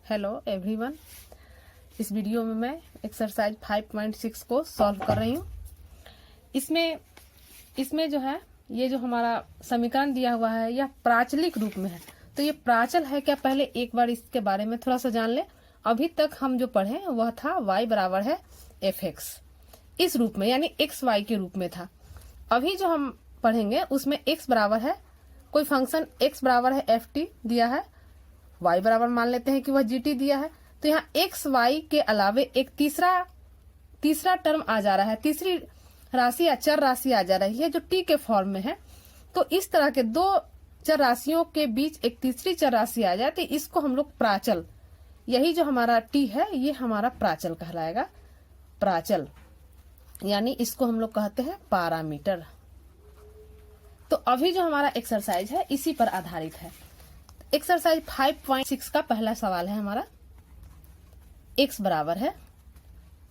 Hello everyone. इस video में मैं एक्सरसाइज 5.6 को सॉल्व कर रही हूँ। इसमें जो है ये जो हमारा समीकरण दिया हुआ है यह प्राचलिक रूप में है। तो ये प्राचल है क्या, पहले एक बार इसके बारे में थोड़ा सा जान ले। अभी तक हम जो पढ़े वह था y बराबर है fx, इस रूप में यानी xy के रूप में था। अभी जो हम पढ़ेंगे उसमें x बराबर है कोई फंक्शन x बराबर है ft दिया है, y बराबर मान लेते हैं कि वह gt दिया है। तो यहाँ x y के अलावे एक तीसरा टर्म आ जा रहा है, तीसरी राशि या चर राशि आ जा रही है जो t के फॉर्म में है। तो इस तरह के दो चर राशियों के बीच एक तीसरी चर राशि आ जाए तो इसको हम लोग प्राचल, यही जो हमारा t है ये हमारा प्राचल कहलाएगा। प्राचल यानी इसको हम लोग कहते हैं पैरामीटर। तो अभी जो हमारा एक्सरसाइज है इसी पर आधारित है। एक्सरसाइज 5.6 का पहला सवाल है हमारा, x बराबर है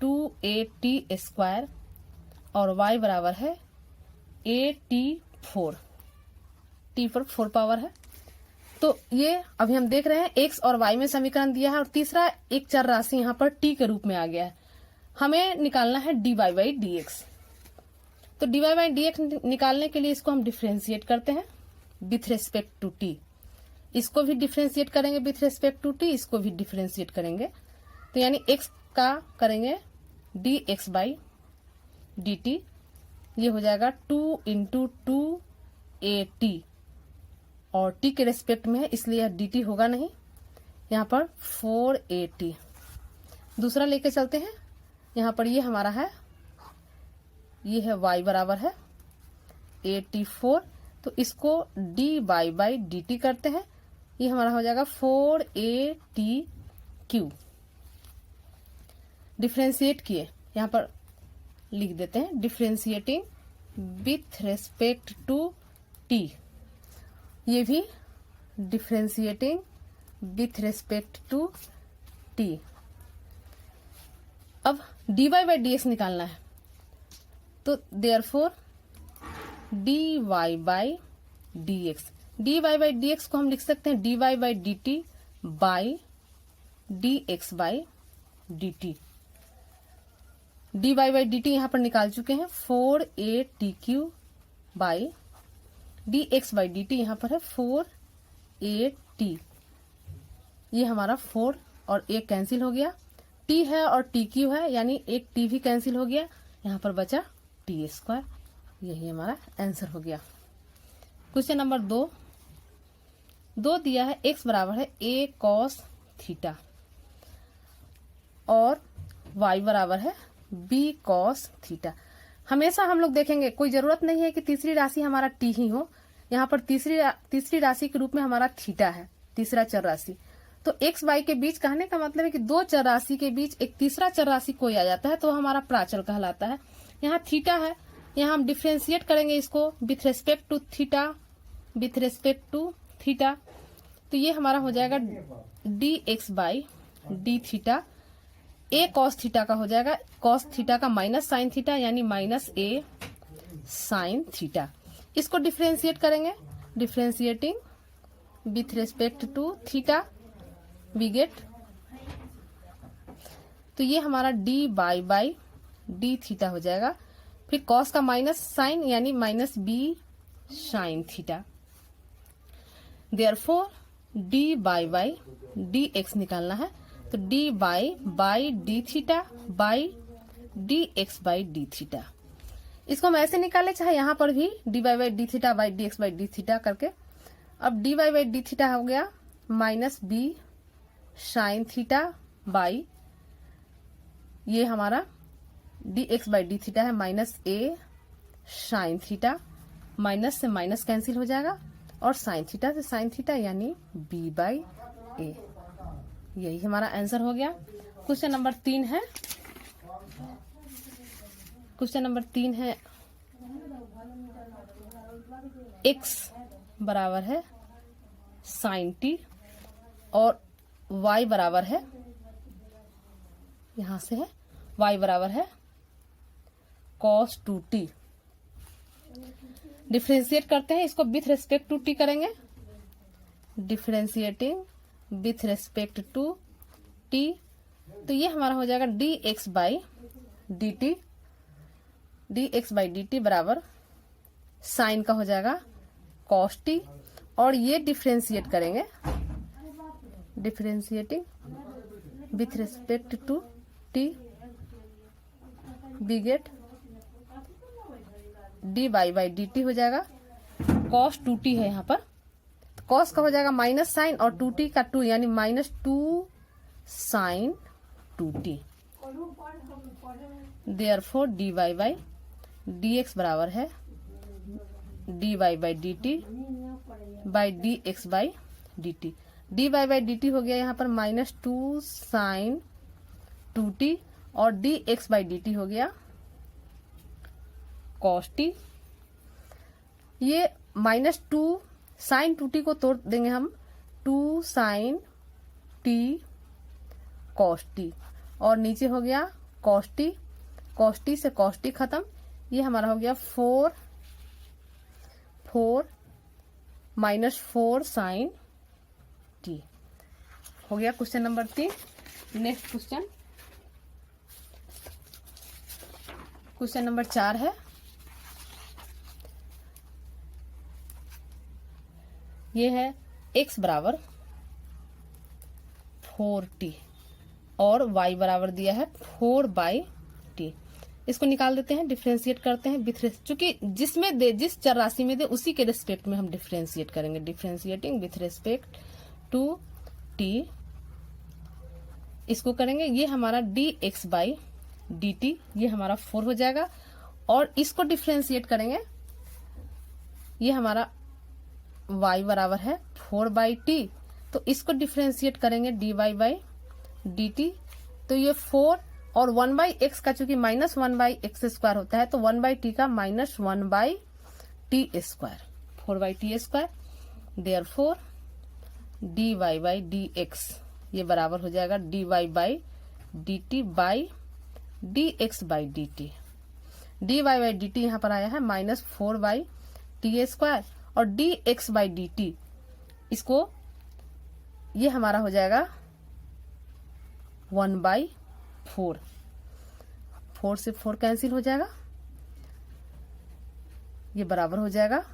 2at स्क्वायर और y बराबर है at4, t पर 4 पावर है। तो ये अभी हम देख रहे हैं x और y में समीकरण दिया है और तीसरा एक चर राशि यहाँ पर t के रूप में आ गया है। हमें निकालना है dy बाई dx। तो dy बाई dx निकालने के लिए इसको हम डिफ्रेंशिएट करते हैं विथ रेस्पेक्ट टू t। इसको भी डिफ्रेंशिएट करेंगे विथ रेस्पेक्ट टू t, इसको भी डिफ्रेंशिएट करेंगे। तो यानी x का करेंगे dx बाई dt, ये हो जाएगा 2 इंटू 2at और t के रेस्पेक्ट में है इसलिए यह dt होगा नहीं, यहाँ पर 4at। दूसरा लेके चलते हैं, यहाँ पर ये हमारा है, ये है y बराबर है 84। तो इसको dy बाई dt करते हैं, ये हमारा हो जाएगा 4atq। डिफ्रेंशिएट किए, यहाँ पर लिख देते हैं differentiating with respect to t, ये भी differentiating with respect to t। अब dy बाई dx निकालना है, तो therefore dy by dx, dy by dx को हम लिख सकते हैं dy by dt by dx by dt। dy by dt यहाँ पर निकाल चुके हैं 4atq by dx by dt, यहाँ पर है 4at। ये हमारा 4 और एक कैंसिल हो गया, t है और tq है यानी एक t भी कैंसिल हो गया, यहाँ पर बचा t स्क्वायर। यही हमारा आंसर हो गया। क्वेश्चन नंबर 2 दिया है x बराबर है a cos थीटा और y बराबर है b cos थीटा। हमेशा हम लोग देखेंगे, कोई जरूरत नहीं है कि तीसरी राशि हमारा t ही हो, यहाँ पर तीसरी राशि के रूप में हमारा थीटा है, तीसरा चर राशि। तो x y के बीच कहने का मतलब है कि दो चर राशि के बीच एक तीसरा चर राशि कोई आ जाता है तो हमारा प्राचल कहलाता है। यहाँ थीटा है, यहाँ हम डिफ्रेंशिएट करेंगे इसको with respect to theta, with respect to theta. तो ये हमारा हो जाएगा dx by d theta, a cos theta का हो जाएगा, cos थीटा का माइनस साइन थीटा यानी माइनस a साइन थीटा। इसको डिफ्रेंशिएट करेंगे, differentiating with respect to theta we get. तो ये हमारा dy बाई डी थीटा हो जाएगा, फिर cos का माइनस साइन यानी minus b sine theta. Therefore dy by dx निकालना है, तो dy by d theta by dx by d theta. इसको हम ऐसे निकाले, चाहे यहाँ पर भी dy by d theta by dx by d theta करके। अब dy बाई डी थीटा हो गया minus b sign theta by, ये हमारा dx बाई डी थीटा है minus a sine theta, minus से माइनस कैंसिल हो जाएगा और साइन थीटा से साइन थीटा यानी b बाई a। यही हमारा आंसर हो गया। क्वेश्चन नंबर 3 है, क्वेश्चन नंबर 3 है x बराबर है साइन t और y बराबर है, यहां से है y बराबर है cos 2t। डिफ्रेंशिएट करते हैं, इसको विथ रेस्पेक्ट टू t करेंगे, differentiating with respect to t, तो ये हमारा हो जाएगा d x by d t, d x by d t बराबर साइन का हो जाएगा कॉस टी, और ये डिफ्रेंशिएट करेंगे, differentiating with respect to t, we get d y by d t हो जाएगा कॉस टू टी है यहाँ पर, कॉस का हो जाएगा माइनस साइन और टू टी का टू यानी minus two sine two t, therefore d y by d x बराबर है d y by d t by d x by d t, d y by d t हो गया यहाँ पर minus two sine two t और d x by d t हो गया cos t. ये minus two sine two t को तोड़ देंगे हम, to sine t cos t, और नीचे हो गया कॉस टी, कॉस टी से कॉस टी खत्म, ये हमारा हो गया four minus four sine t हो गया question number 3। Next question number 4 है, ये है x बराबर 4t और y बराबर दिया है 4/t। इसको निकाल देते हैं, डिफरेंशिएट करते हैं विथ, चूंकि जिसमें दे, जिस चर राशि में दे उसी के रिस्पेक्ट में हम डिफरेंशिएट करेंगे, differentiating with respect to t, इसको करेंगे। ये हमारा dx बाई dt, ये हमारा 4 हो जाएगा, और इसको डिफरेंशिएट करेंगे, ये हमारा y बराबर है 4/t, तो इसको डिफरेंशिएट करेंगे dy बाई dt, तो ये 4 और 1/x का चूंकि माइनस 1/x स्क्वायर होता है तो 1/t का minus 1/t square, 4/t square, therefore dy by dx ये बराबर हो जाएगा dy by dt by dx by dt, dy by dt यहाँ पर आया है माइनस 4/t स्क्वायर, और dx बाई dt इसको, ये हमारा हो जाएगा 1/4, 4 से 4 कैंसिल हो जाएगा, ये बराबर हो जाएगा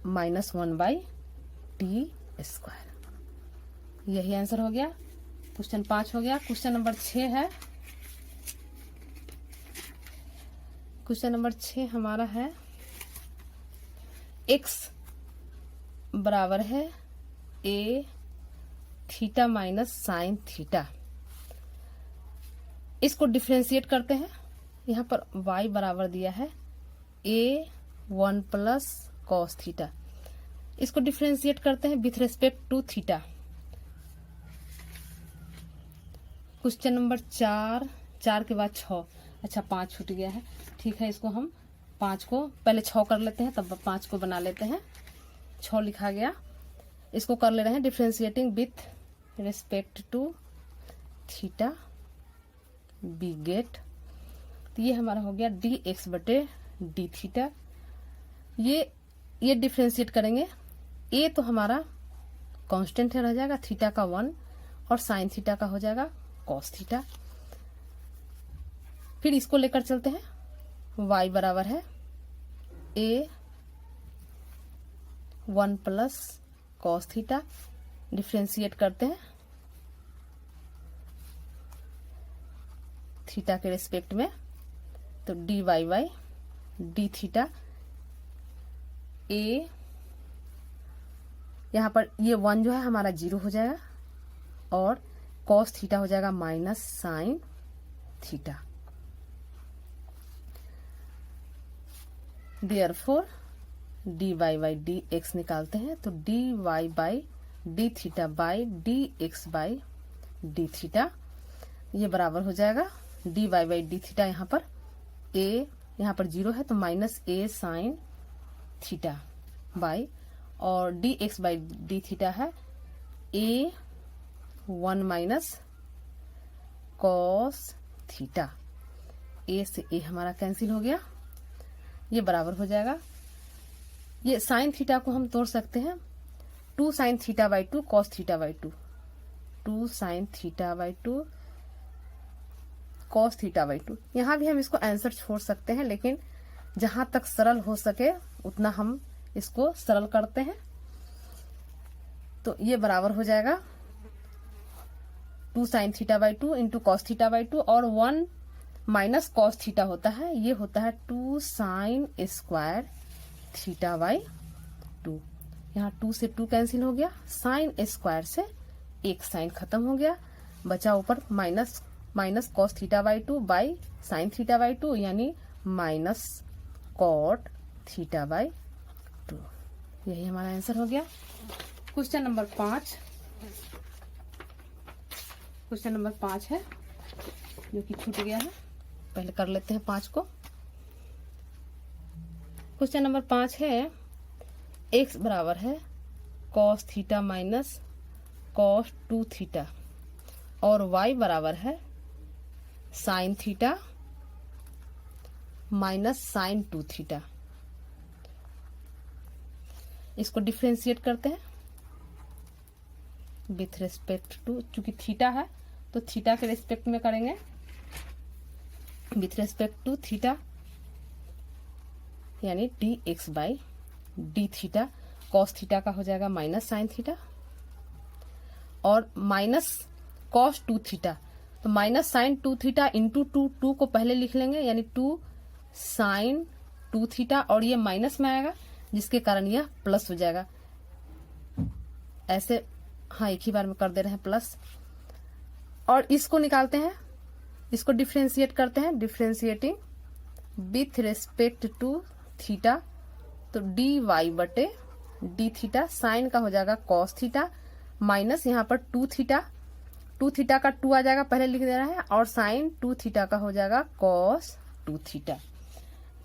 माइनस 1/t स्क्वायर। यही आंसर हो गया, क्वेश्चन 5 हो गया। क्वेश्चन नंबर 6 है, क्वेश्चन नंबर 6 हमारा है x बराबर है a theta minus sine theta, इसको डिफरेंशिएट करते हैं। यहाँ पर y बराबर दिया है a1 प्लस कॉस थीटा, इसको डिफरेंशिएट करते हैं with respect to theta. Question number 4 के बाद 6, अच्छा 5 छूट गया है, ठीक है, इसको हम 5 को पहले 6 कर लेते हैं तब 5 को बना लेते हैं, 6 लिखा गया, इसको कर ले रहे हैं differentiating with respect to theta, we get, तो ये हमारा हो गया डी एक्स बटे डी थीटा। ये डिफरेंशिएट करेंगे, ए तो हमारा कांस्टेंट है, रह जाएगा थीटा का 1 और साइन थीटा का हो जाएगा कॉस थीटा। फिर इसको लेकर चलते हैं, y बराबर है a1 plus cos theta, differentiate करते हैं थीटा के रिस्पेक्ट में, तो dy by d theta, a यहाँ पर ये 1 जो है हमारा 0 हो जाएगा, और कॉस थीटा हो जाएगा minus sine theta, therefore dy by d x निकालते हैं, तो dy by d theta by d x by d theta, ये बराबर हो जाएगा dy बाई डी थीटा, यहाँ पर a यहाँ पर 0 है तो minus a sine theta by, और dx बाई डी थीटा है a1 minus cos theta, a से a हमारा कैंसिल हो गया, ये बराबर हो जाएगा, ये साइन थीटा को हम तोड़ सकते हैं 2 sign theta by 2 cos theta by 2, 2 sign theta by 2 cos theta by 2। यहाँ भी हम इसको आंसर छोड़ सकते हैं, लेकिन जहां तक सरल हो सके उतना हम इसको सरल करते हैं। तो ये बराबर हो जाएगा 2 sign theta by 2 into cos theta by 2, और 1 माइनस कॉस थीटा होता है, ये होता है 2 साइन स्क्वायर थीटा बाई 2। यहाँ 2 से 2 कैंसिल हो गया, साइन स्क्वायर से एक साइन खत्म हो गया, बचा ऊपर minus cos theta by 2 by sine theta by 2, यानी माइनस कॉट थीटा बाई 2। यही हमारा आंसर हो गया। क्वेश्चन नंबर 5 है जो कि छूट गया है, पहले कर लेते हैं 5 को। क्वेश्चन नंबर 5 है x बराबर है cos theta minus cos 2 theta और y बराबर है sine theta minus sine 2 theta. इसको डिफरेंशिएट करते हैं विथ रेस्पेक्ट टू, चूंकि थीटा है तो थीटा के रेस्पेक्ट में करेंगे, विथ रेस्पेक्ट टू थीटा यानी dx by d theta. Cos theta का हो जाएगा माइनस साइन थीटा और माइनस कॉस 2 थीटा, तो माइनस साइन 2 थीटा इंटू 2 को पहले लिख लेंगे, यानी 2 साइन 2 थीटा, और ये माइनस में आएगा जिसके कारण यह प्लस हो जाएगा। ऐसे हाँ एक ही बार में कर दे रहे हैं प्लस, और इसको निकालते हैं, इसको डिफरेंशिएट करते हैं, differentiating with respect to theta, तो डी वाई बटे डी थीटा। साइन का हो जाएगा कॉस थीटा माइनस यहाँ पर 2 थीटा का 2 आ जाएगा, पहले लिख दे रहा है, और साइन 2 थीटा का हो जाएगा cos 2 theta.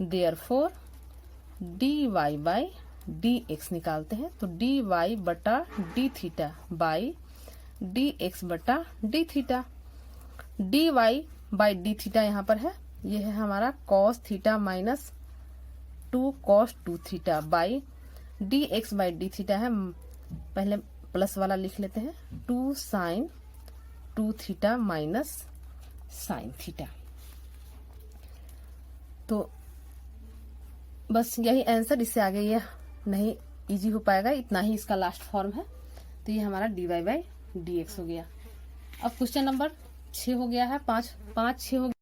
Therefore d y by d x निकालते हैं, तो डी वाई बटा d theta by d x बटा d theta. D y by d theta यहाँ पर है, ये है हमारा cos theta minus 2 cos 2 theta by d x by d theta है, पहले प्लस वाला लिख लेते हैं, 2 sine 2 theta minus sine theta. तो बस यही आंसर, इससे आगे ये नहीं इजी हो पाएगा, इतना ही इसका लास्ट फॉर्म है। तो ये हमारा d y by d x हो गया। अब क्वेश्चन नंबर 6 हो गया है, 5 6 हो गया।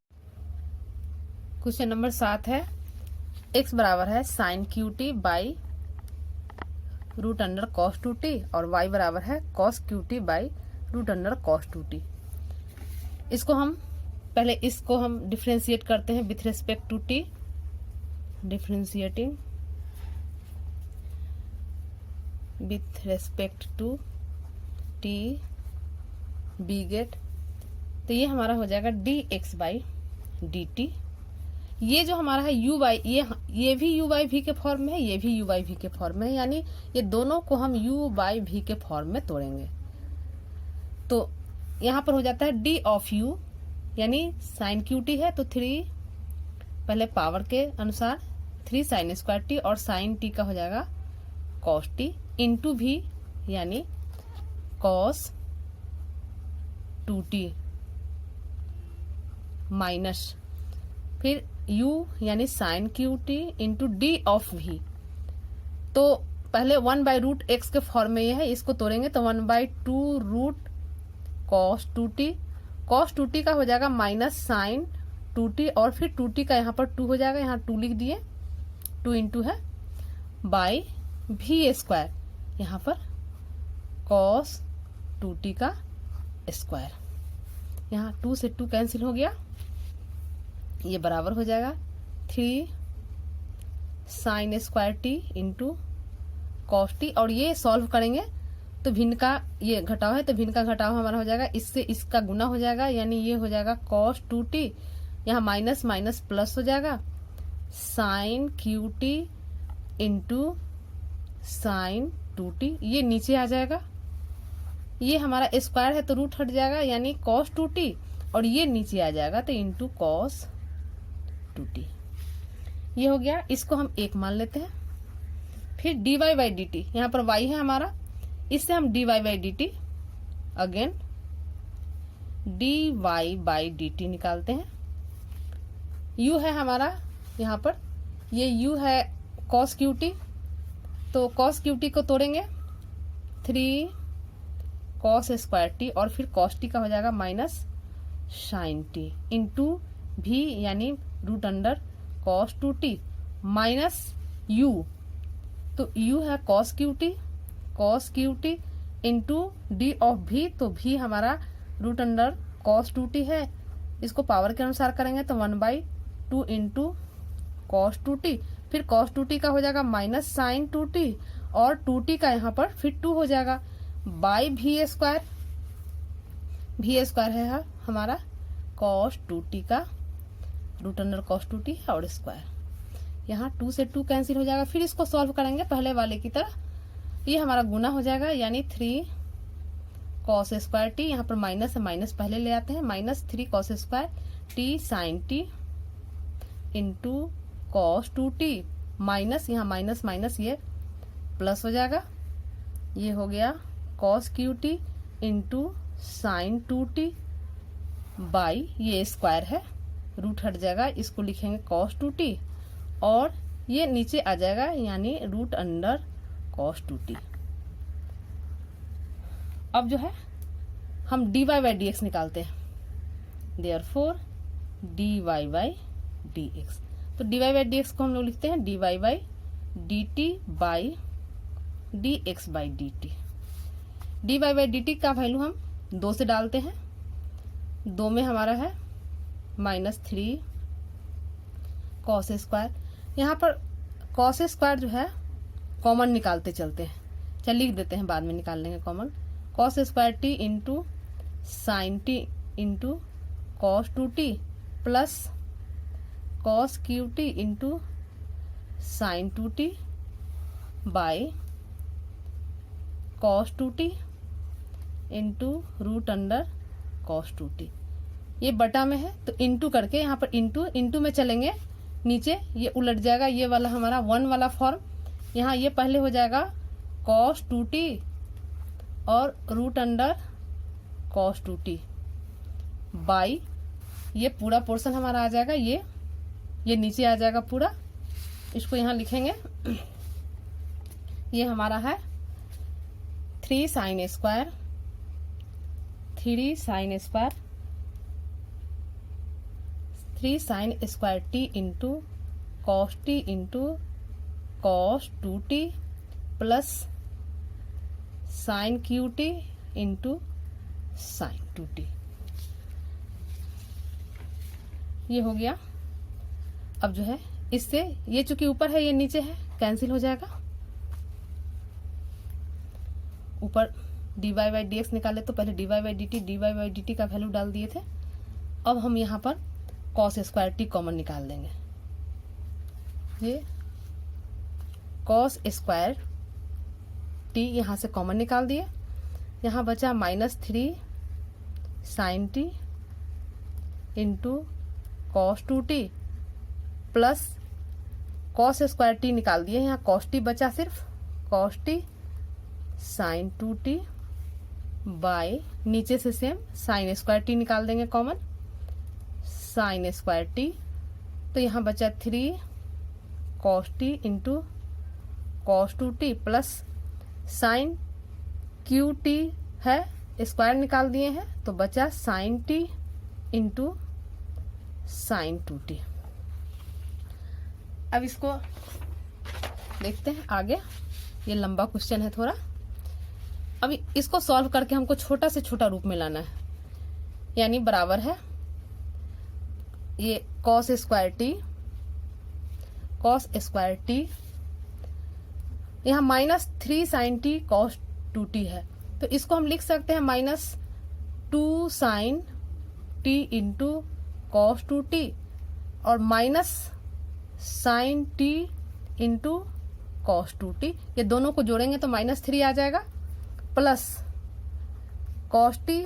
क्वेश्चन नंबर 7 है x बराबर है sine cube t by root under cos 2t और y बराबर है cos cube t by root under cos 2t। इसको हम डिफरेंशिएट करते हैं with respect to t, differentiating with respect to t we get, तो ये हमारा हो जाएगा dx बाई dt। ये जो हमारा है u बाई, ये भी u बाई v के फॉर्म में है, ये भी u बाई v के फॉर्म में है, यानी ये दोनों को हम u बाई v के फॉर्म में तोड़ेंगे। तो यहाँ पर हो जाता है d ऑफ u, यानी साइन क्यू टी है तो 3 पहले पावर के अनुसार 3 साइन स्क्वायर टी, और साइन टी का हो जाएगा कॉस टी इंटू भी, यानी कॉस 2t माइनस फिर u यानी sine cube t into d of v। तो पहले 1 बाई रूट एक्स के फॉर्म में ये है, इसको तोड़ेंगे तो 1 by 2 root cos 2t, cos 2t का हो जाएगा माइनस साइन 2t, और फिर 2t का यहाँ पर 2 हो जाएगा, यहाँ 2 लिख दिए, 2 इंटू है बाई v स्क्वायर, यहाँ पर कॉस 2t का स्क्वायर। यहाँ 2 से 2 कैंसिल हो गया, ये बराबर हो जाएगा 3 sign square t into cos t, और ये सॉल्व करेंगे तो भिन्न का ये घटाव है, तो भिन्न का घटाव हमारा हो जाएगा, इससे इसका गुना हो जाएगा, यानी ये हो जाएगा कॉस 2t, यहाँ माइनस माइनस प्लस हो जाएगा, sine cube t into sine 2t, ये नीचे आ जाएगा, ये हमारा स्क्वायर है तो रूट हट जाएगा, यानी कॉस 2t, और ये नीचे आ जाएगा तो इंटू कॉस 2t। ये हो गया, इसको हम 1 मान लेते हैं। फिर dy बाई dt, यहाँ पर y है हमारा, इससे हम dy by dt again d y by d t निकालते हैं। u है हमारा यहाँ पर, ये u है कॉस क्यू टी, तो कॉस क्यू टी को तोड़ेंगे 3 कॉस स्क्वायर टी और फिर कॉस टी का हो जाएगा minus sine t into v यानी root under cos two t minus u, तो u है cos cube t into d of v, तो भी हमारा root under cos two t है। इसको पावर के अनुसार करेंगे तो 1/2 इंटू कॉस टू टी, फिर कॉस टू टी का हो जाएगा माइनस साइन टू टी और टू टी का यहाँ पर फिर 2 हो जाएगा बाई भी स्क्वायर है हमारा कॉस टू टी का root under cos two t और स्क्वायर, यहाँ 2 से 2 कैंसिल हो जाएगा। फिर इसको सॉल्व करेंगे पहले वाले की तरह, ये हमारा गुना हो जाएगा यानी 3 कॉस स्क्वायर टी, यहाँ पर माइनस है माइनस पहले ले आते हैं, minus 3 cos square t sine t into cos two t minus यहाँ माइनस माइनस ये प्लस हो जाएगा, ये हो गया cos cube t into sine two t by ये स्क्वायर है, रूट हट जाएगा, इसको लिखेंगे कॉस टू टी और ये नीचे आ जाएगा यानी root under cos two t. अब जो है हम d y by d x निकालते हैं, therefore d y by d x, तो d y by d x को हम लोग लिखते हैं d y by d t by d x by d t. D y by d t का value हम 2 से डालते हैं, 2 में हमारा है -3 कॉस स्क्वायर, यहाँ पर कॉस स्क्वायर जो है कॉमन निकालते चलते हैं, चल लिख देते हैं बाद में निकाल लेंगे common, cos square t into sine t into cos two t plus cos cube t into sine two t by cos two t into root under cos two t, ये बटा में है तो इंटू करके यहाँ पर इंटू में चलेंगे नीचे ये उलट जाएगा, ये वाला हमारा 1 वाला फॉर्म, यहाँ ये पहले हो जाएगा कॉस टू टी और root under cos two t by ये पूरा पोर्शन हमारा आ जाएगा, ये नीचे आ जाएगा पूरा, इसको यहाँ लिखेंगे, ये हमारा है 3 sign square t into cos two t plus sine cube t into sine two t, ये हो गया। अब जो है इससे ये चूंकि ऊपर है ये नीचे है कैंसिल हो जाएगा, ऊपर d y by d x निकाले तो पहले d y by d t का वैल्यू डाल दिए थे, अब हम यहाँ पर कॉस स्क्वायर टी कॉमन निकाल देंगे, ये कॉस स्क्वायर टी यहाँ से कॉमन निकाल दिए, यहाँ बचा -3 sine t into cos two t plus cos square t निकाल दिए, यहाँ कॉस टी बचा सिर्फ cos t sine two t by नीचे से सेम साइन स्क्वायर टी निकाल देंगे कॉमन, साइन स्क्वायर टी, तो यहाँ बचा 3 cos t into cos two t plus sine cube t है स्क्वायर निकाल दिए हैं तो बचा sine t into sine two t. अब इसको देखते हैं आगे, ये लंबा क्वेश्चन है थोड़ा, अभी इसको सॉल्व करके हमको छोटा से छोटा रूप में लाना है, यानी बराबर है ये कॉस स्क्वायर टी, यहाँ -3 sine t cos two t है तो इसको हम लिख सकते हैं -2 sine t into cos two t और minus sine t into cos two t, ये दोनों को जोड़ेंगे तो -3 आ जाएगा plus cos t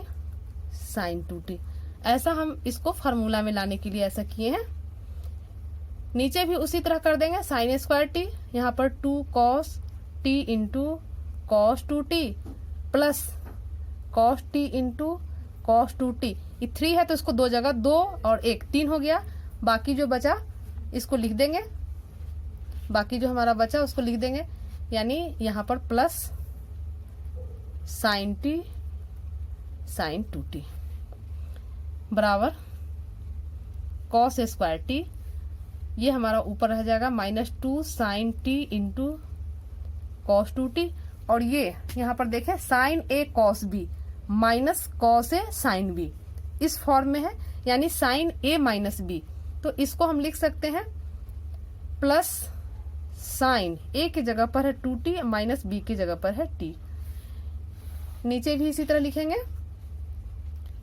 sine two t, ऐसा हम इसको फार्मूला में लाने के लिए ऐसा किए हैं। नीचे भी उसी तरह कर देंगे, साइन स्क्वायर टी यहाँ पर 2 cos t into cos two t plus cos t into cos two t, ये 3 है तो इसको 2 जगह 2 और 1 3 हो गया। बाकी जो बचा इसको लिख देंगे, बाकी जो हमारा बचा उसको लिख देंगे, यानी यहाँ पर plus sign T sign 2t बराबर कॉस स्क्वायर टी, ये हमारा ऊपर रह जाएगा -2 sine t into cos 2t, और ये यहाँ पर देखें sign A cos B minus cos A sine B इस फॉर्म में है, यानी साइन ए माइनस बी। तो इसको हम लिख सकते हैं प्लस साइन ए की जगह पर है 2t माइनस बी की जगह पर है t। नीचे भी इसी तरह लिखेंगे,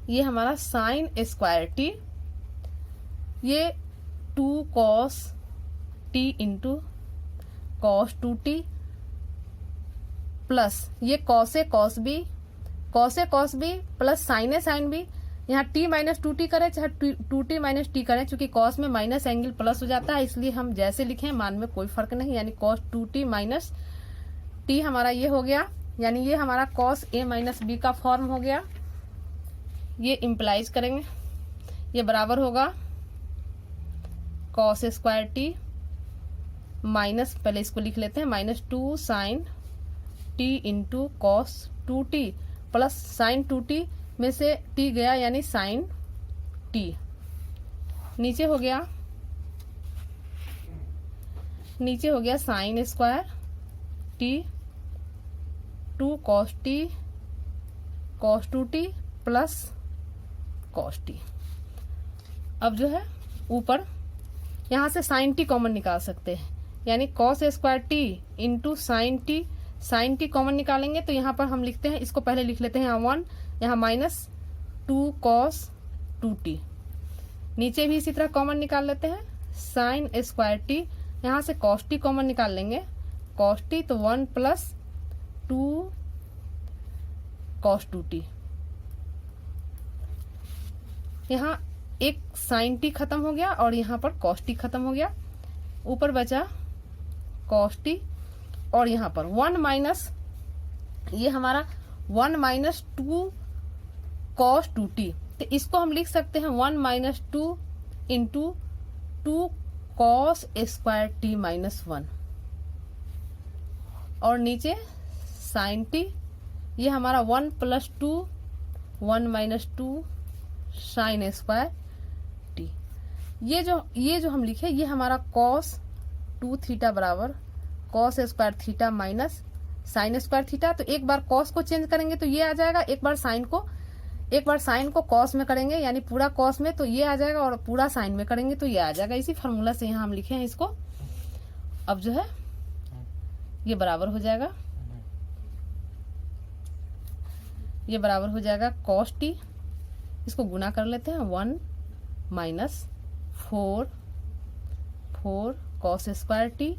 ये हमारा साइन स्क्वायर टी, ये 2 cos t into cos 2t plus ये cos A cos B plus sign A sine B. यहाँ t माइनस 2t करें चाहे 2t माइनस टी करें, चूंकि कॉस में माइनस एंगल प्लस हो जाता है, इसलिए हम जैसे लिखें मान में कोई फर्क नहीं, यानी कॉस 2t माइनस टी हमारा ये हो गया, यानी ये हमारा कॉस ए माइनस बी का फॉर्म हो गया। ये इम्प्लाइज करेंगे, ये बराबर होगा कॉस स्क्वायर टी माइनस, पहले इसको लिख लेते हैं, -2 sine t into cos 2t plus sine 2t में से t गया यानी साइन t। नीचे हो गया sine square t 2 cos t cos 2t plus cos t। अब जो है ऊपर यहाँ से साइन t कॉमन निकाल सकते हैं, यानी cos square t into sine t common निकालेंगे तो यहाँ पर हम लिखते हैं, इसको पहले लिख लेते हैं यहाँ 1, यहाँ -2 कॉस 2t। नीचे भी इसी तरह कॉमन निकाल लेते हैं, साइन स्क्वायर t, यहाँ से कॉस t कॉमन निकाल लेंगे, कॉस t तो 1 प्लस 2 कॉस 2t। यहाँ एक साइन t खत्म हो गया और यहाँ पर कॉस t खत्म हो गया, ऊपर बचा कॉस t, और यहाँ पर 1 माइनस ये हमारा 1 माइनस 2 कॉस 2t, तो इसको हम लिख सकते हैं 1 - 2 into 2 cos square t minus 1, और नीचे साइन t, ये हमारा 1 + 2 1 - 2 साइन स्क्वायर t। ये जो हम लिखे ये हमारा कॉस 2 थीटा बराबर cos square theta minus sine square theta. तो एक बार कॉस को चेंज करेंगे तो ये आ जाएगा, एक बार साइन को कॉस में करेंगे यानी पूरा कॉस में तो ये आ जाएगा, और पूरा साइन में करेंगे तो ये आ जाएगा। इसी फार्मूला से यहाँ हम लिखे हैं इसको। अब जो है ये बराबर हो जाएगा, ये बराबर हो जाएगा कॉस टी, इसको गुना कर लेते हैं 1 minus 4 cos square t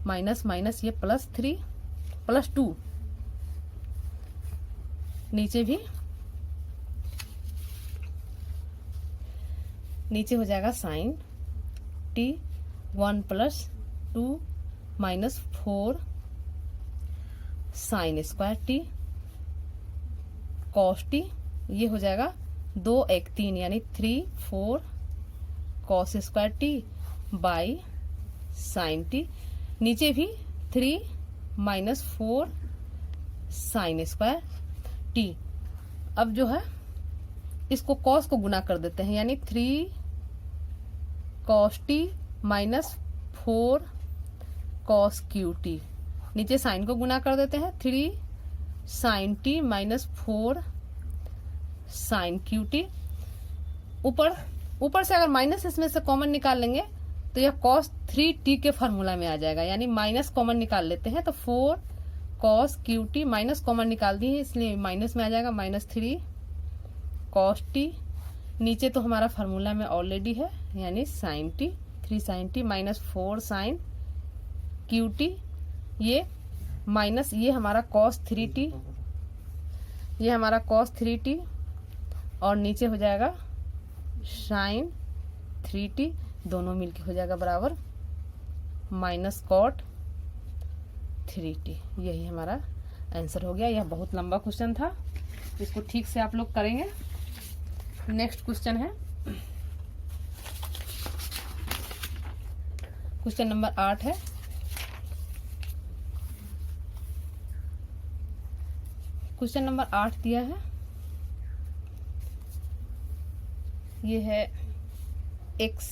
minus minus ये +3 + 2, नीचे हो जाएगा sine t 1 + 2 -4 sine square t cos t, ये हो जाएगा 2 1 3 यानी 3 4 cos square t by sine t, नीचे भी 3 - 4 साइन स्क्वायर टी। अब जो है इसको कॉस को गुना कर देते हैं, यानी 3 cos t -4 cos cube t, नीचे साइन को गुना कर देते हैं 3 sine t -4 sine cube t. ऊपर से अगर माइनस इसमें से कॉमन निकाल लेंगे तो यह cos 3t के फॉर्मूला में आ जाएगा, यानी माइनस कॉमन निकाल लेते हैं तो 4 cos QT माइनस कॉमन निकाल दी है इसलिए माइनस में आ जाएगा -3 cos t। नीचे तो हमारा फॉर्मूला में ऑलरेडी है यानी sin t 3 sin t -4 sin QT, ये माइनस ये हमारा cos 3t, ये हमारा cos 3t और नीचे हो जाएगा sin 3t, दोनों मिलके हो जाएगा बराबर -cot 3t। यही हमारा आंसर हो गया। यह बहुत लंबा क्वेश्चन था, इसको ठीक से आप लोग करेंगे नेक्स्ट क्वेश्चन है क्वेश्चन नंबर 8 है। क्वेश्चन नंबर 8 दिया है, ये है x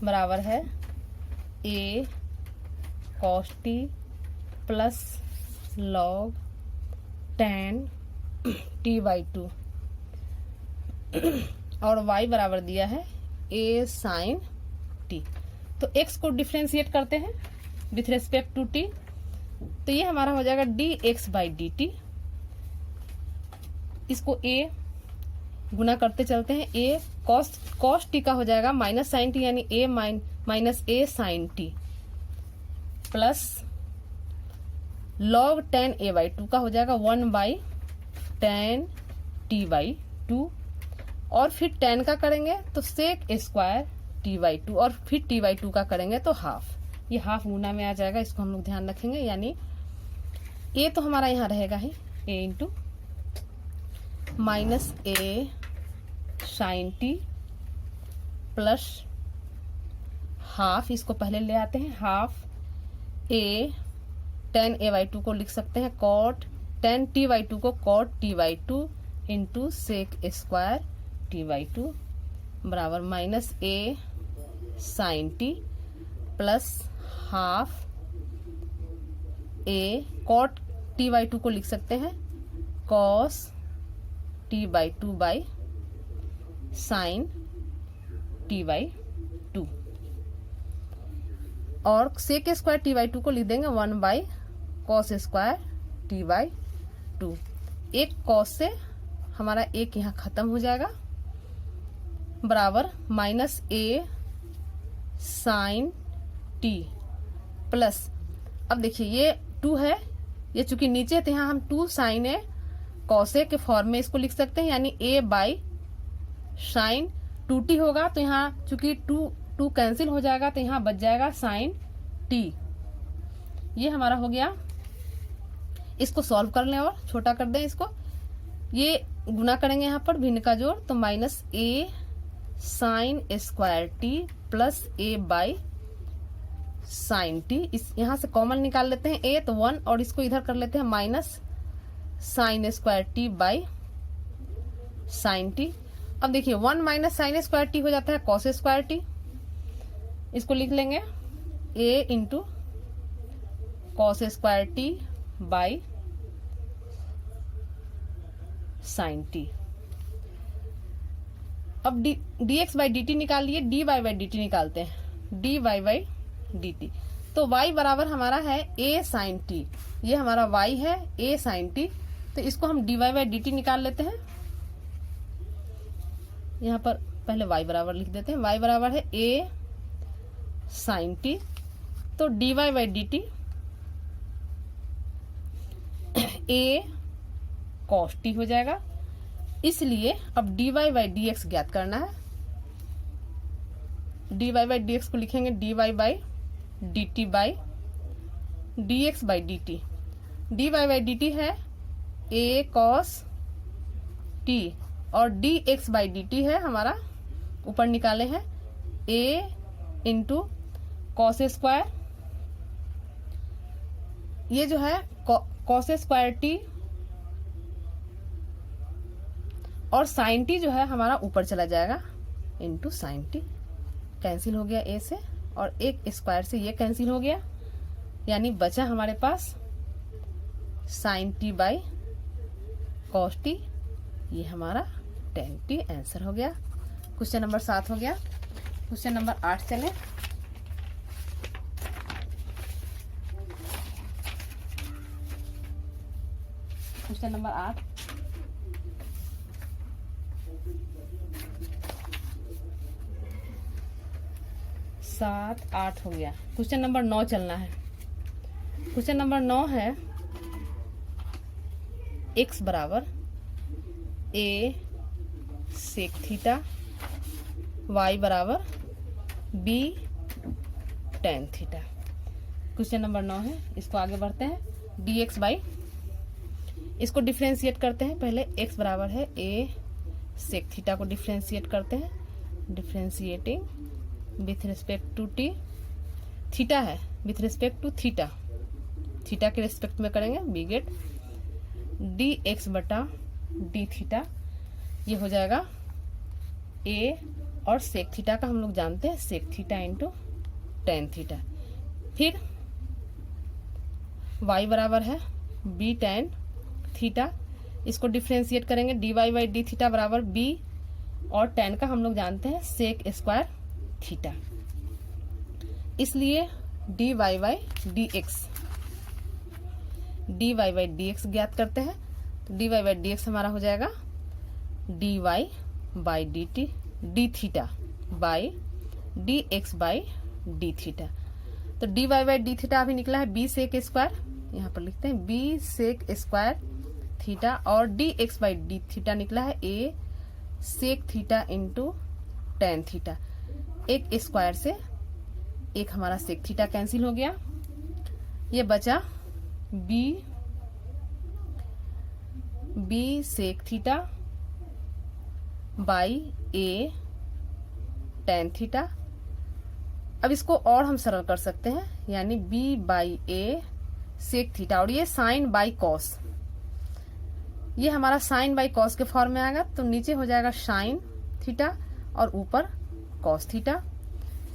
बराबर है a cos t plus log tan t/2 और y बराबर दिया है a sin t। तो x को डिफ्रेंशिएट करते हैं विथ रेस्पेक्ट टू t, तो ये हमारा हो जाएगा dx/dt। इसको a गुना करते चलते हैं, a cos t का हो जाएगा माइनस साइन t, यानी a minus a sin t plus log tan a/2 का हो जाएगा 1/tan t/2 और फिर tan का करेंगे तो sec स्क्वायर t/2 और फिर t/2 का करेंगे तो हाफ। ये हाफ गुना में आ जाएगा, इसको हम लोग ध्यान रखेंगे। यानी a तो हमारा यहाँ रहेगा ही a into minus a sin t plus half, इसको पहले ले आते हैं, हाफ a tan a/2 को लिख सकते हैं cot tan t/2 को cot t/2 into sec square t/2 बराबर minus a sin t plus half a cot t/2 को लिख सकते हैं cos t/2 by sin t/2 और sec स्क्वायर t/2 को लिख देंगे 1 cos स्क्वायर t/2। एक cos से हमारा एक यहाँ खत्म हो जाएगा बराबर minus a sin t plus, अब देखिए ये 2 है, ये चूंकि नीचे है तो यहाँ हम 2 sin a cos a के फॉर्म में इसको लिख सकते हैं, यानी a बाई sin 2t होगा। तो यहाँ चूंकि 2 कैंसिल हो जाएगा तो यहाँ बच जाएगा sin t। ये हमारा हो गया। इसको सॉल्व कर लें और छोटा कर दें इसको, ये गुना करेंगे यहाँ पर भिन्न का जोड़, तो minus a sin square t plus a by sin t। इस यहाँ से कॉमन निकाल लेते हैं a तो 1 और इसको इधर कर लेते हैं minus sin square t by sin t। अब देखिए 1 माइनस sin स्क्वायर t हो जाता है cos स्क्वायर t, इसको लिख लेंगे a into cos square t by sin t। अब dx/dt निकाल लिए, dy/dt निकालते हैं, dy/dt। तो y बराबर हमारा है a sin t, ये हमारा y है a sin t, तो इसको हम dy/dt निकाल लेते हैं। यहाँ पर पहले y बराबर लिख देते हैं, y बराबर है a sin t, तो dy/dt a cos t हो जाएगा। इसलिए अब dy/dx ज्ञात करना है, dy/dx को लिखेंगे dy/dt बाई dx/dt। dy/dt है a cos t और dx/dt है हमारा ऊपर निकाले हैं a इंटू cos स्क्वायर, ये जो है cos स्क्वायर t और sin t जो है हमारा ऊपर चला जाएगा इंटू sin t, कैंसिल हो गया a से और एक स्क्वायर से ये कैंसिल हो गया, यानी बचा हमारे पास sin t by cos t, ये हमारा tan t आंसर हो गया। क्वेश्चन नंबर 7 हो गया। क्वेश्चन नंबर 8 चले। क्वेश्चन नंबर 8, सात 8 हो गया। क्वेश्चन नंबर 9 चलना है। क्वेश्चन नंबर 9 है x बराबर a सेक थीटा, y बराबर b tan theta. Question number 9 है, इसको आगे बढ़ते हैं। dx बाई, इसको डिफ्रेंशिएट करते हैं। पहले x बराबर है a सेक थीटा को डिफ्रेंशिएट करते हैं। Differentiating with respect to t, theta है with respect to theta, theta के रिस्पेक्ट में करेंगे, वी गेट डी एक्स बटा डी थीटा, ये हो जाएगा ए, और सेक थीटा का हम लोग जानते हैं sec theta into tan theta. फिर y बराबर है बी टेन थीटा, इसको डिफ्रेंशिएट करेंगे, d y by d theta बराबर b, और टेन का हम लोग जानते हैं सेक स्क्वायर थीटा, इसलिए d y by d x, d y by d x ज्ञात करते हैं। तो d y by d x हमारा हो जाएगा d y by d t d theta by d x by d theta. तो d y by d theta अभी निकला है बी सेक स्क्वायर, यहाँ पर लिखते हैं बी सेक स्क्वायर थीटा, और d x by d theta निकला है a sec theta into tan theta. एक स्क्वायर से एक हमारा सेक थीटा कैंसिल हो गया, ये बचा b sec theta by a tan theta. अब इसको और हम सरल कर सकते हैं, यानी b by a sec theta, और ये साइन बाई कॉस, ये हमारा साइन बाई कॉस के फॉर्म में आएगा, तो नीचे हो जाएगा साइन थीटा और ऊपर cos theta.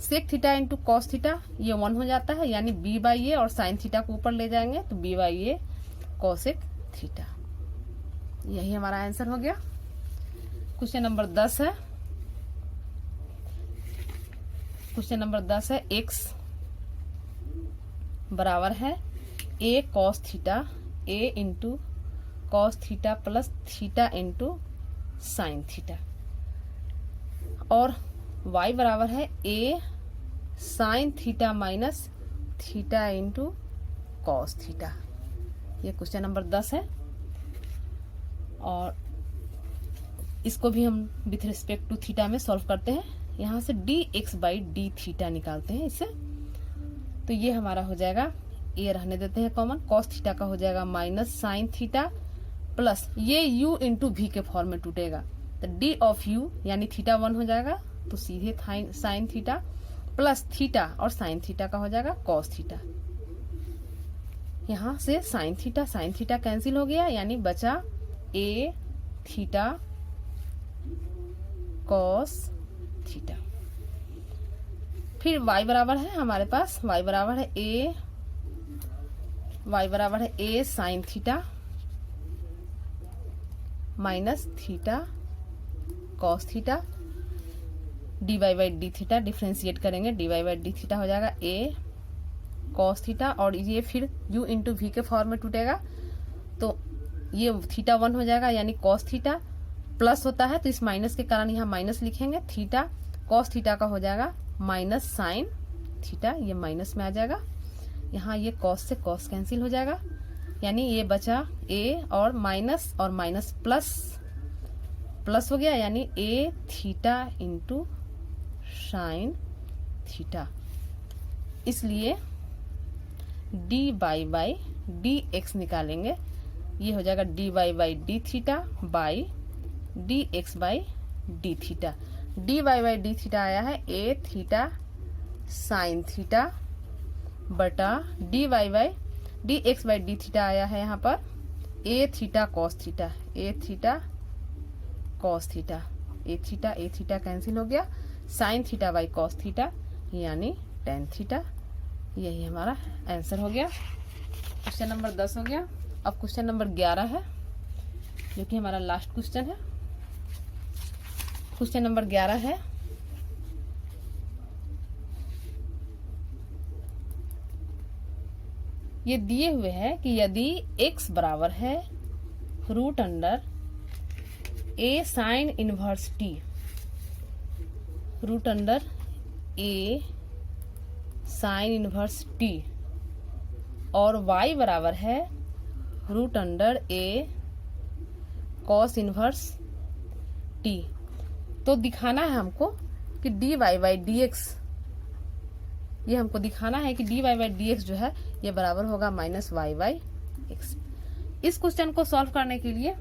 Sec theta into cos theta ये 1 हो जाता है, यानी b बाई ए, और साइन थीटा को ऊपर ले जाएंगे तो b by A cosec theta. यही हमारा आंसर हो गया। क्वेश्चन नंबर 10 है, क्वेश्चन नंबर 10 है x बराबर है a cos theta, a into cos theta plus theta into sine theta, और y बराबर है a sine theta minus theta into cos theta. ये क्वेश्चन नंबर 10 है, और इसको भी हम विथ रिस्पेक्ट टू थीटा में सॉल्व करते हैं। यहाँ से D x by d theta निकालते हैं इससे, तो ये हमारा हो जाएगा, ये रहने देते हैं कॉमन, कॉस थीटा का हो जाएगा माइनस साइन थीटा प्लस ये u इंटू वी के फॉर्म में टूटेगा, तो डी ऑफ u यानी थीटा 1 हो जाएगा, तो सीधे साइन थीटा प्लस थीटा और साइन थीटा का हो जाएगा कॉस थीटा। यहाँ से साइन थीटा कैंसिल हो गया, यानी बचा ए थीटा कॉस थीटा। फिर y बराबर है हमारे पास, y बराबर है a sine theta minus theta cos theta, d y by d theta differentiate करेंगे, d y by d theta हो जाएगा a कॉस थीटा, और ये फिर u इंटू वी के फॉर्म में टूटेगा, तो ये थीटा 1 हो जाएगा, यानी कॉस थीटा प्लस होता है तो इस माइनस के कारण यहाँ माइनस लिखेंगे, थीटा कॉस थीटा का हो जाएगा माइनस साइन थीटा, ये माइनस में आ जाएगा, यहाँ ये कॉस से कॉस कैंसिल हो जाएगा, यानी ये बचा ए और माइनस प्लस हो गया, यानी a theta into sine theta, इसलिए d y by d x निकालेंगे, ये हो जाएगा d y by d theta by d x by d theta. D y by d theta आया है ए थीटा साइन थीटा बटा d y by d x by d theta आया है यहाँ पर a theta cos theta, a theta cos theta, a theta cancel हो गया, sine theta by cos theta यानी टेन थीटा। यही हमारा आंसर हो गया। क्वेश्चन नंबर 10 हो गया। अब क्वेश्चन नंबर 11 है, जो कि हमारा लास्ट क्वेश्चन है। क्वेश्चन नंबर 11 है, ये दिए हुए है कि यदि x बराबर है root under a sine inverse t, root under a sine inverse t, और y बराबर है root under a cos inverse t, तो दिखाना है हमको कि dy बाई dx, ये हमको दिखाना है कि dy बाई dx जो है ये बराबर होगा माइनस y बाई एक्स। इस क्वेश्चन को सॉल्व करने के लिए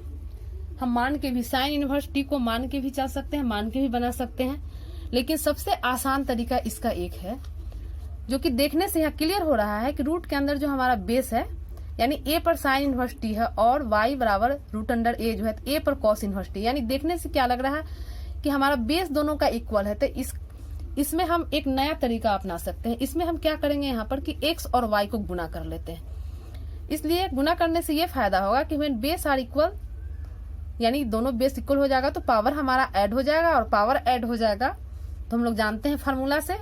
हम मान के भी साइन इनवर्स टी को मान के भी चल सकते हैं, मान के भी बना सकते हैं। लेकिन सबसे आसान तरीका इसका एक है जो कि देखने से यहाँ क्लियर हो रहा है कि रूट के अंदर जो हमारा बेस है यानी ए पर साइन इनवर्स टी है और वाई बराबर रूट अंडर ए जो है ए पर कॉस इनवर्स टी, यानी देखने से क्या लग रहा है कि हमारा बेस दोनों का इक्वल है। तो इसमें हम एक नया तरीका अपना सकते हैं। इसमें हम क्या करेंगे यहाँ पर कि एक्स और वाई को गुना कर लेते हैं। इसलिए गुना करने से ये फायदा होगा कि व्हेन बेस आर इक्वल यानी दोनों बेस इक्वल हो जाएगा तो पावर हमारा ऐड हो जाएगा, और पावर ऐड हो जाएगा तो हम लोग जानते हैं फार्मूला से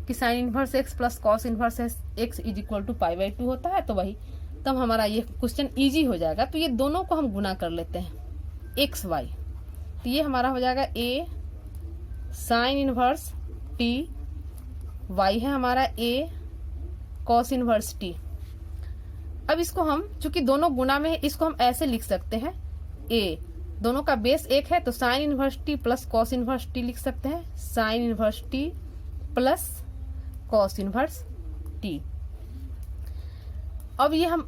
कि sine inverse x plus cos inverse x is equal to pi by 2 होता है। तो वही तब हमारा ये क्वेश्चन इजी हो जाएगा। तो ये दोनों को हम गुना कर लेते हैं एक्स वाई, तो ये हमारा हो जाएगा ए साइन इनवर्स टी, वाई है हमारा ए कॉस इनवर्स टी। अब इसको हम चूंकि दोनों गुना में है इसको हम ऐसे लिख सकते हैं, ए दोनों का बेस एक है तो sine inverse T plus cos inverse T लिख सकते हैं, sine inverse T plus cos inverse T. अब ये हम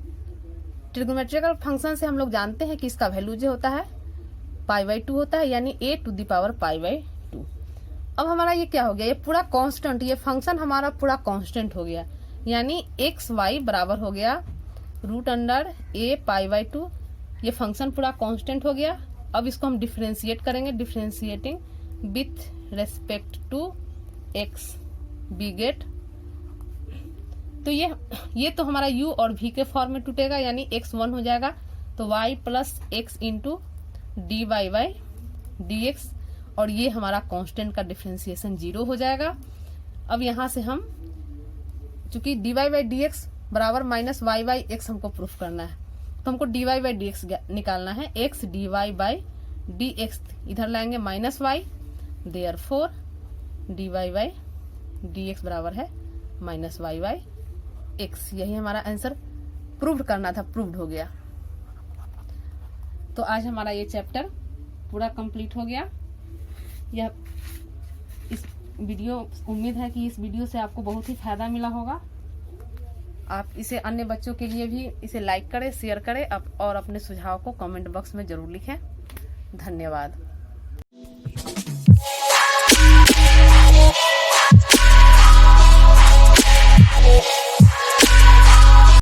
ट्रिग्नोमेट्रिकल फंक्शन से हम लोग जानते हैं कि इसका वैल्यू जो होता है पाई बाई 2 होता है, यानी a to the power pi by 2। अब हमारा ये क्या हो गया, ये पूरा कांस्टेंट, ये फंक्शन हमारा पूरा कांस्टेंट हो गया, यानी एक्स वाई बराबर हो गया root under a pi by 2। ये फंक्शन पूरा कांस्टेंट हो गया। अब इसको हम डिफरेंशिएट करेंगे, differentiating with respect to x we get. तो ये तो हमारा u और v के फॉर्म में टूटेगा, यानी x 1 हो जाएगा तो y plus x into d y by d x, और ये हमारा कांस्टेंट का डिफरेंशिएशन 0 हो जाएगा। अब यहाँ से हम चूंकि d y by d x बराबर माइनस वाई बाई एक्स हमको प्रूफ करना है, तो हमको d y by d x निकालना है। X d y by d x इधर लाएंगे minus y, therefore d y by d x बराबर है माइनस वाई बाई एक्स। यही हमारा आंसर प्रूव करना था, प्रूव्ड हो गया। तो आज हमारा ये चैप्टर पूरा कंप्लीट हो गया। यह इस वीडियो, उम्मीद है कि इस वीडियो से आपको बहुत ही फायदा मिला होगा। आप इसे अन्य बच्चों के लिए भी इसे लाइक करें, शेयर करें और अपने सुझाव को कमेंट बॉक्स में जरूर लिखें। धन्यवाद। Oh